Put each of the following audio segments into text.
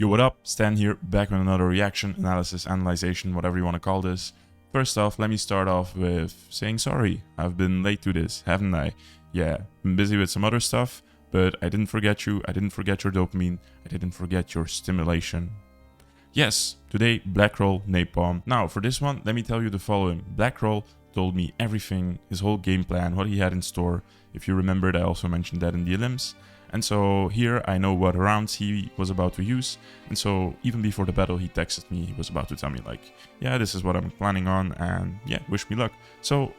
Yo, what up? Stan here, back with another reaction, analysis, analyzation, whatever you want to call this. First off, let me start off with saying sorry. I've been late to this, haven't I? Yeah, been busy with some other stuff, but I didn't forget you, I didn't forget your dopamine, I didn't forget your stimulation. Yes, today, Blackroll, Napom. Now, for this one, let me tell you the following. Blackroll told me everything, his whole game plan, what he had in store. If you remembered, I also mentioned that in the elims. And so here I know what rounds he was about to use. And so even before the battle, he texted me. He was about to tell me like, yeah, this is what I'm planning on. And yeah, wish me luck. So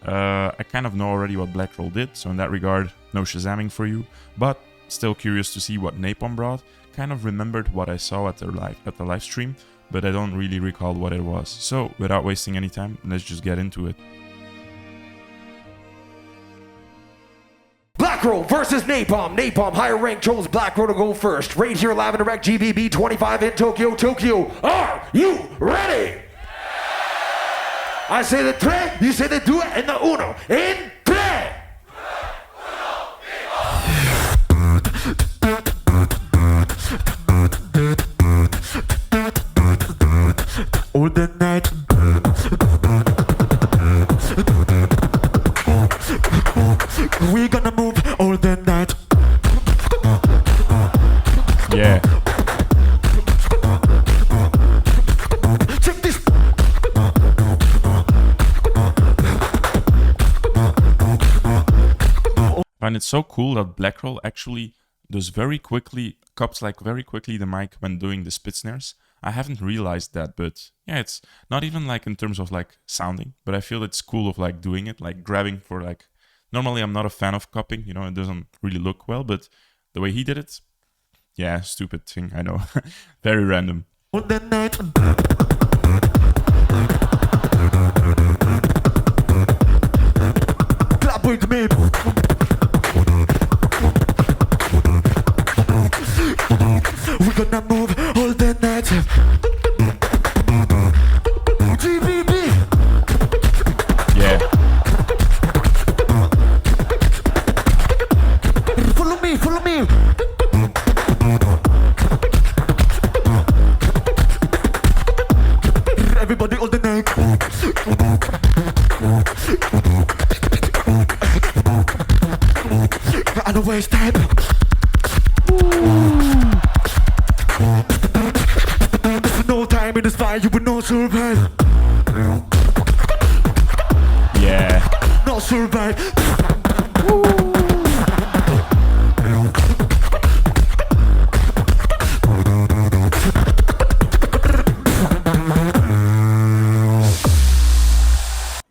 I kind of know already what Blackroll did. So in that regard, no shazamming for you. But still curious to see what Napom brought. Kind of remembered what I saw at the live stream, but I don't really recall what it was. So without wasting any time, let's just get into it. Blackroll versus Napom. Napom, higher rank, chose Blackroll to go first. Right here, live and direct, GBB 25 in Tokyo. Tokyo, are you ready? I say the tre, you say the due, and the uno. In tre! All the night. We gonna move all the night. Yeah. Check this. I find it so cool that Blackroll actually does very quickly, cups like very quickly the mic when doing the spit snares. I haven't realized that, but yeah, it's not even like in terms of like sounding, but I feel it's cool of like doing it, like grabbing for like, normally I'm not a fan of cupping, you know, it doesn't really look well, but the way he did it, yeah, stupid thing, I know, very random. All the night. Clap with me. We gonna move all the night. GBB. Yeah. Follow me, follow me. Everybody all the night. I don't waste time. No time in this fire, you will not survive. Yeah. Not survive.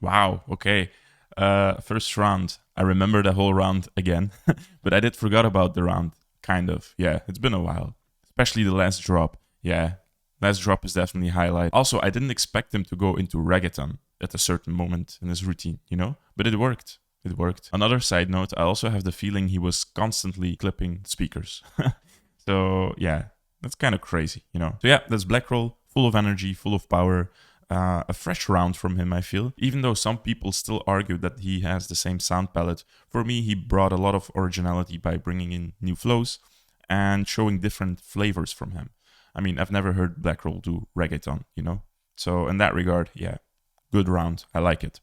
Wow, okay. First round. I remember the whole round again, but I did forgot about the round, kind of. Yeah, it's been a while. Especially the last drop. Yeah, last drop is definitely a highlight. Also, I didn't expect him to go into reggaeton at a certain moment in his routine, you know? But it worked. It worked. Another side note, I also have the feeling he was constantly clipping speakers. So yeah, that's kind of crazy, you know? So yeah, that's Blackroll, full of energy, full of power. A fresh round from him, I feel. Even though some people still argue that he has the same sound palette, for me he brought a lot of originality by bringing in new flows and showing different flavors from him. I mean, I've never heard Blackroll do reggaeton, you know? So in that regard, yeah, good round. I like it.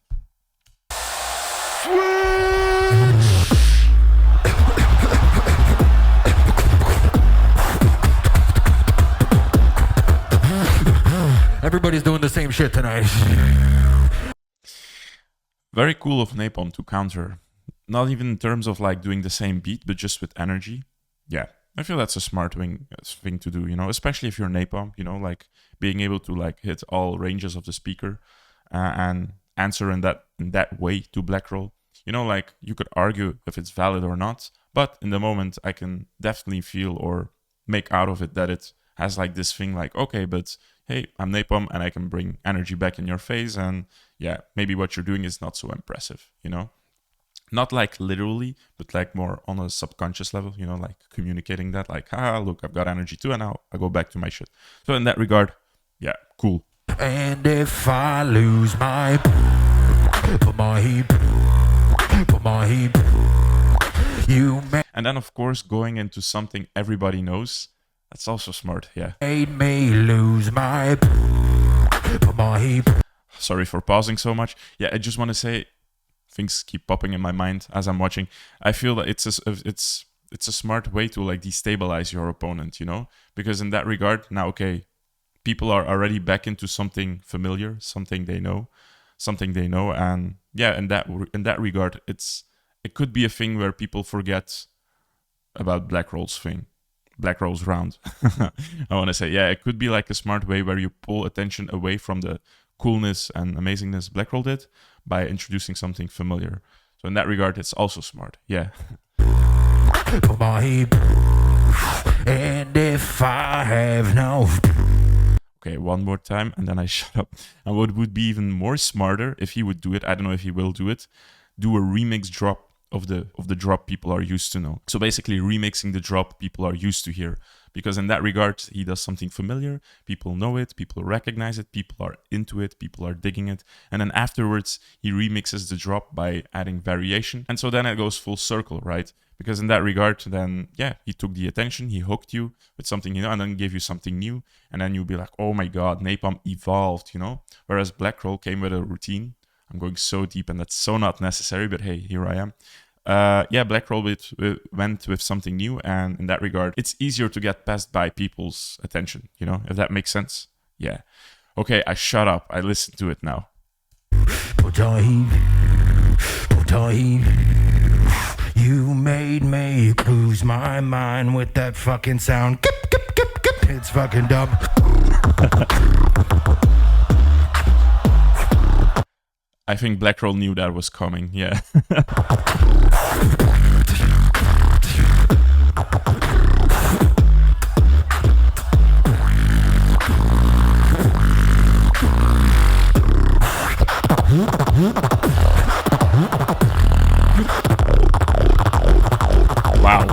Everybody's doing the same shit tonight. Very cool of Napom to counter. Not even in terms of like doing the same beat, but just with energy. Yeah, I feel that's a smart thing to do, you know, especially if you're Napom, you know, like being able to like hit all ranges of the speaker and answer in that way to Blackroll. You know, like you could argue if it's valid or not, but in the moment I can definitely feel or make out of it that it has like this thing like, okay, but hey, I'm Napom and I can bring energy back in your face, and yeah, maybe what you're doing is not so impressive, you know? Not like literally, but like more on a subconscious level, you know, like communicating that, like, look, I've got energy too, and now I go back to my shit. So in that regard, yeah, cool. And if I lose my you may. And then, of course, going into something everybody knows, That's also smart, yeah. Made me lose my Sorry for pausing so much. Yeah, I just want to say, things keep popping in my mind as I'm watching. I feel that it's a smart way to like destabilize your opponent, you know? Because in that regard, now, okay, people are already back into something familiar, something they know, and yeah, in that regard, it could be a thing where people forget about Blackroll's round. I want to say, yeah, it could be like a smart way where you pull attention away from the coolness and amazingness Blackroll did by introducing something familiar. So in that regard, it's also smart. Yeah. and if I have no. Okay, one more time, and then I shut up. And what would be even more smarter if he would do it, I don't know if he will do it, do a remix drop of the drop people are used to know. So basically remixing the drop people are used to hear. Because in that regard, he does something familiar, people know it, people recognize it, people are into it, people are digging it. And then afterwards, he remixes the drop by adding variation. And so then it goes full circle, right? Because in that regard, then, yeah, he took the attention, he hooked you with something, you know, and then gave you something new. And then you'll be like, oh my God, Napom evolved, you know? Whereas Blackroll came with a routine. I'm going so deep and that's so not necessary, but hey, here I am. Yeah, Blackroll went with something new, and in that regard, it's easier to get passed by people's attention, you know, if that makes sense. Yeah. Okay, I shut up. I listen to it now. You made me lose my mind with that fucking sound. It's fucking dumb. I think Blackroll knew that was coming, yeah. Wow.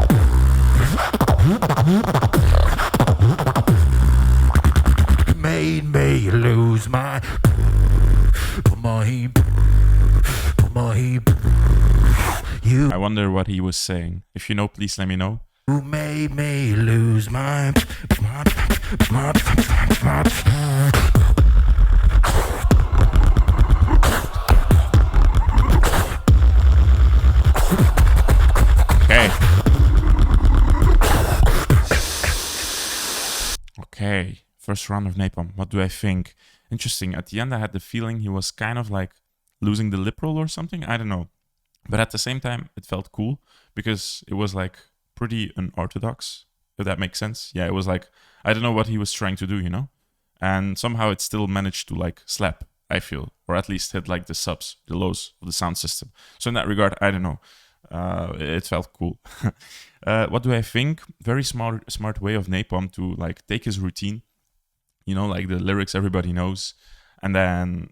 Made me lose my You I wonder what he was saying. If you know, please let me know. made me lose my Okay. Okay. First round of Napom. What do I think? Interesting. At the end, I had the feeling he was kind of like losing the lip roll or something. I don't know. But at the same time, it felt cool because it was like pretty unorthodox, if that makes sense. Yeah, it was like, I don't know what he was trying to do, you know? And somehow it still managed to like slap, I feel, or at least hit like the subs, the lows of the sound system. So in that regard, I don't know. It felt cool. What do I think? Very smart way of Napom to like take his routine, you know, like the lyrics everybody knows, and then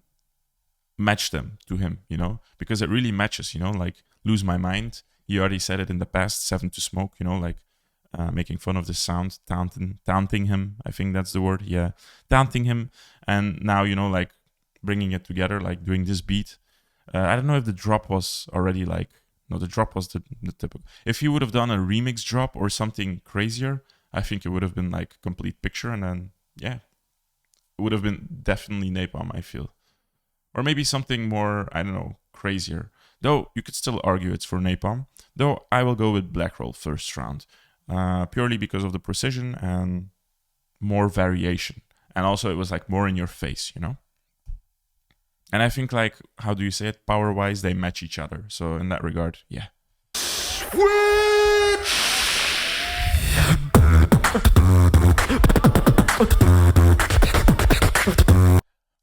match them to him, you know, because it really matches, you know, like Lose My Mind. He already said it in the past, 7 to Smoke, you know, like making fun of the sound, taunting him. I think that's the word. Yeah, taunting him. And now, you know, like bringing it together, like doing this beat. I don't know if the drop was already like, no, the drop was the typical. If he would have done a remix drop or something crazier, I think it would have been like complete picture. And then, yeah, it would have been definitely Napom, I feel. Or maybe something more, I don't know, crazier. Though you could still argue it's for Napom. Though I will go with Blackroll first round. Purely because of the precision and more variation. And also it was like more in your face, you know? And I think like, how do you say it? Power-wise, they match each other. So in that regard, yeah.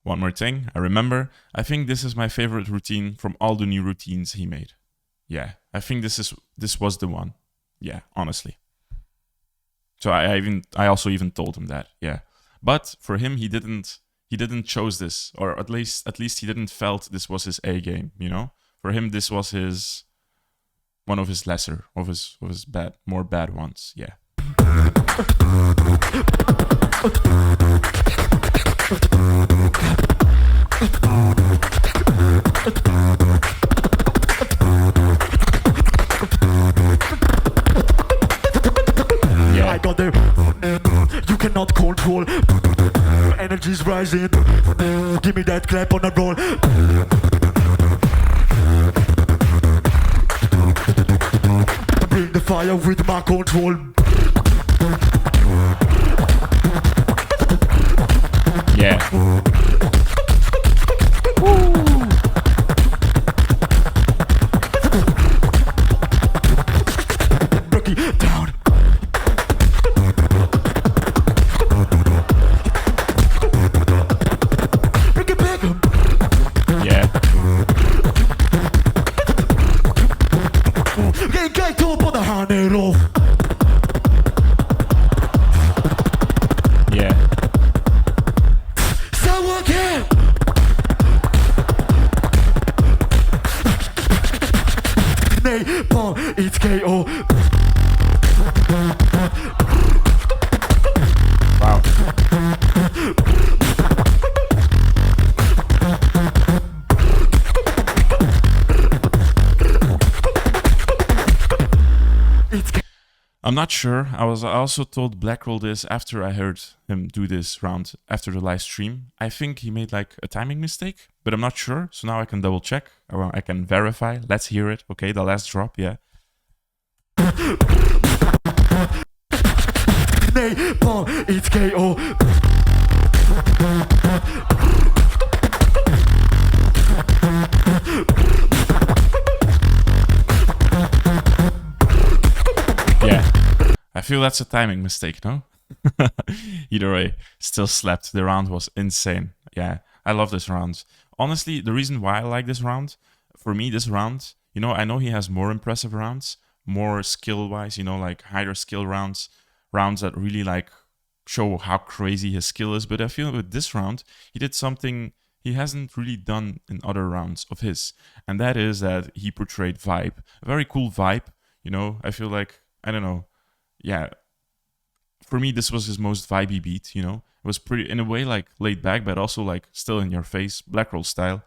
One more thing, I remember, I think this is my favorite routine from all the new routines he made. Yeah, I think this was the one. Yeah, honestly. So I also even told him that, yeah. But for him, he didn't chose this, or at least he didn't felt this was his A game, you know? For him, this was one of his lesser, of his more bad ones, yeah. I got there. control. Energy's rising. Give me that clap on the roll. Bring the fire with my control. Yeah. Break it down. Break it back up. Yeah. Kijk op op de hanero. Yeah. So again. Napom, it's KO. Wow. I'm not sure. I also told Blackroll this after I heard him do this round after the live stream. I think he made like a timing mistake, but I'm not sure. So now I can double check. I can verify. Let's hear it. Okay, the last drop. Yeah. Napom, it's KO. Yeah. I feel that's a timing mistake, no? Either way, still slept. The round was insane. Yeah, I love this round. Honestly, the reason why I like this round, for me, this round, you know, I know he has more impressive rounds, more skill-wise, you know, like higher skill rounds, rounds that really like show how crazy his skill is. But I feel with this round, he did something he hasn't really done in other rounds of his. And that is that he portrayed vibe, a very cool vibe. You know, I feel like, I don't know, yeah, for me, this was his most vibey beat, you know? It was pretty, in a way, like, laid back, but also, like, still in your face, Blackroll style.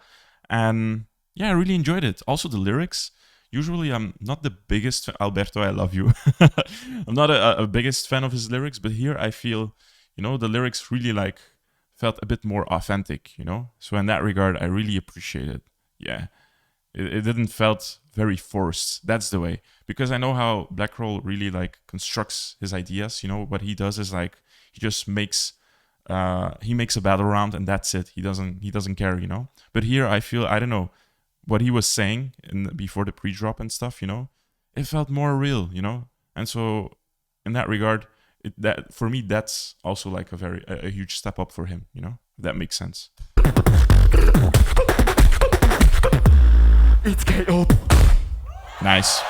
And, yeah, I really enjoyed it. Also, the lyrics. Usually, I'm not the biggest, Alberto, I love you. I'm not a biggest fan of his lyrics, but here I feel, you know, the lyrics really, like, felt a bit more authentic, you know? So in that regard, I really appreciate it. Yeah. It didn't felt very forced. That's the way. Because I know how Blackroll really like constructs his ideas. You know, what he does is like he just makes a battle round and that's it. He doesn't care, you know. But here I feel, I don't know, what he was saying before the pre-drop and stuff, you know, it felt more real, you know. And so in that regard, that for me that's also like a huge step up for him, you know, if that makes sense. It's KO. Nice.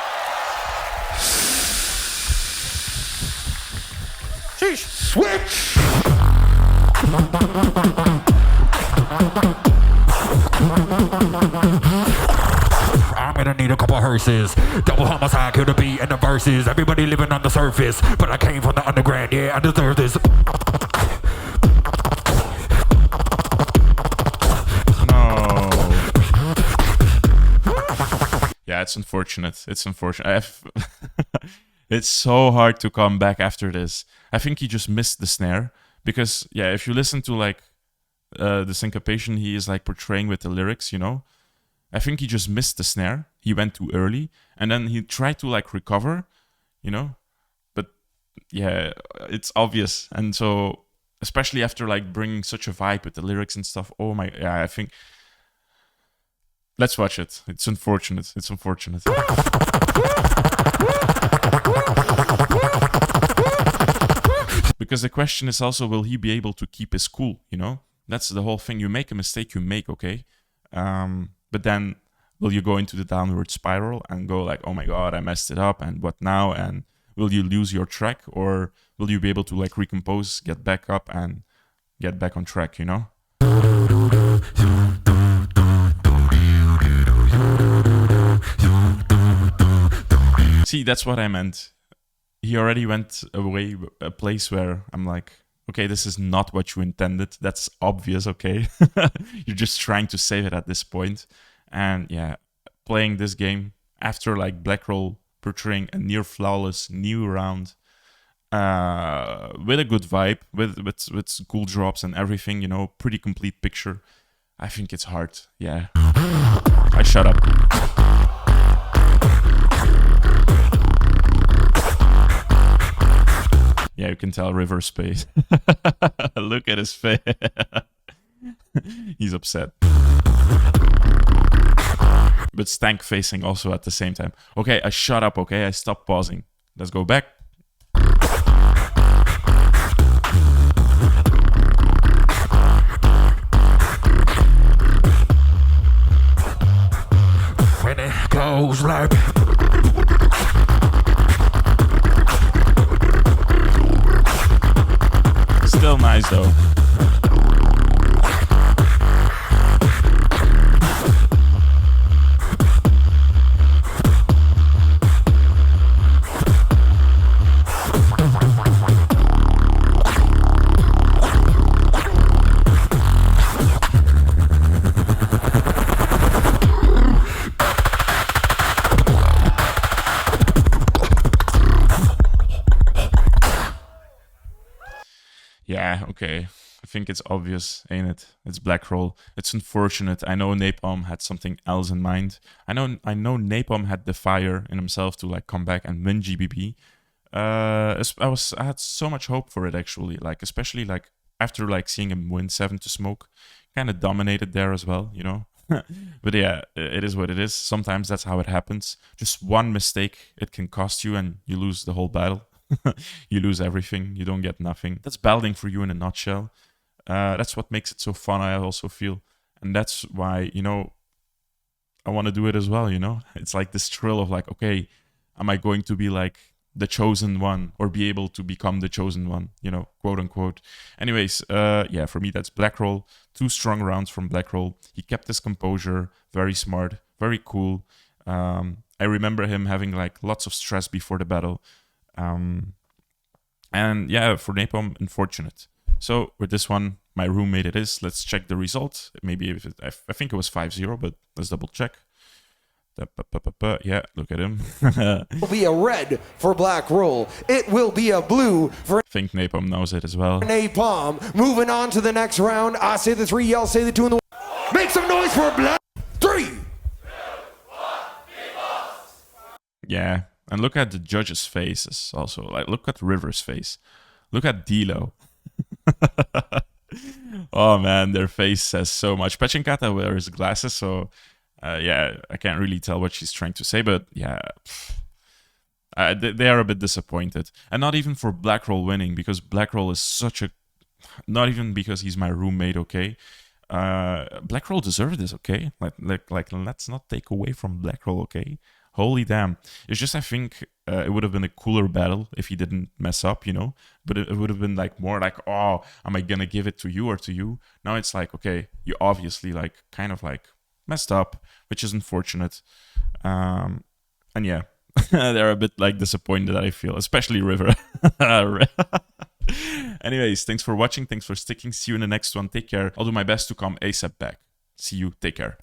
Sheesh. Switch. I'm gonna need a couple hearses. Double homicide, kill the beat and the verses. Everybody living on the surface, but I came from the underground. Yeah, I deserve this. Yeah, it's unfortunate. It's unfortunate. It's so hard to come back after this. I think he just missed the snare because, yeah, if you listen to like the syncopation he is like portraying with the lyrics, you know, I think he just missed the snare. He went too early and then he tried to like recover, you know, but yeah, it's obvious. And so, especially after like bringing such a vibe with the lyrics and stuff, oh my, yeah, I think. Let's watch it. It's unfortunate. It's unfortunate. Because the question is also, will he be able to keep his cool, you know? That's the whole thing. You make a mistake, you make, okay? But then, will you go into the downward spiral and go like, oh my god, I messed it up, and what now? And will you lose your track? Or will you be able to like recompose, get back up, and get back on track, you know? See, that's what I meant. He already went away a place where I'm like, okay, this is not what you intended. That's obvious, okay? You're just trying to save it at this point. And yeah, playing this game after like Blackroll portraying a near flawless new round, with a good vibe, with cool drops and everything, you know, pretty complete picture. I think it's hard. Yeah. I shut up. Yeah, you can tell River's face. Look at his face. He's upset. But stank facing also at the same time. Okay, I shut up, okay? I stopped pausing. Let's go back. When it goes like Still nice though. Yeah, okay. I think it's obvious, ain't it? It's Blackroll. It's unfortunate. I know Napom had something else in mind. I know Napom had the fire in himself to like come back and win GBB. I had so much hope for it actually. Like especially like after like seeing him win 7 to smoke, kind of dominated there as well, you know. But yeah, it is what it is. Sometimes that's how it happens. Just one mistake, it can cost you, and you lose the whole battle. You lose everything. You don't get nothing. That's battling for you in a nutshell. That's what makes it so fun, I also feel. And that's why, you know, I want to do it as well, you know? It's like this thrill of like, okay, am I going to be like the chosen one or be able to become the chosen one, you know, quote unquote. Anyways, yeah, for me, that's Blackroll. 2 strong rounds from Blackroll. He kept his composure, very smart, very cool. I remember him having like lots of stress before the battle. And yeah, for Napom, unfortunate. So with this one, my roommate it is. Let's check the result. Maybe if it, I think it was 5-0, but let's double check. Yeah, look at him. It will be a red for Blackroll. It will be a blue for I think Napom knows it as well. Napom. Moving on to the next round. I say the 3, y'all say the 2, and the 1. Make some noise for Black. 3. Yeah, and look at the judges' faces also. Like, look at River's face. Look at Dilo. Oh man, their face says so much. Pechinkata wears glasses, so yeah, I can't really tell what she's trying to say, but yeah, they are a bit disappointed. And not even for Blackroll winning, because Blackroll is such a... Not even because he's my roommate, okay? Blackroll deserved this, okay? Like, let's not take away from Blackroll, okay? Holy damn. It's just, I think it would have been a cooler battle if he didn't mess up, you know? But it would have been like more like, oh, am I gonna give it to you or to you? Now it's like, okay, you obviously like kind of like messed up, which is unfortunate. And yeah, they're a bit like disappointed, I feel, especially River. Anyways, thanks for watching. Thanks for sticking. See you in the next one. Take care. I'll do my best to come ASAP back. See you. Take care.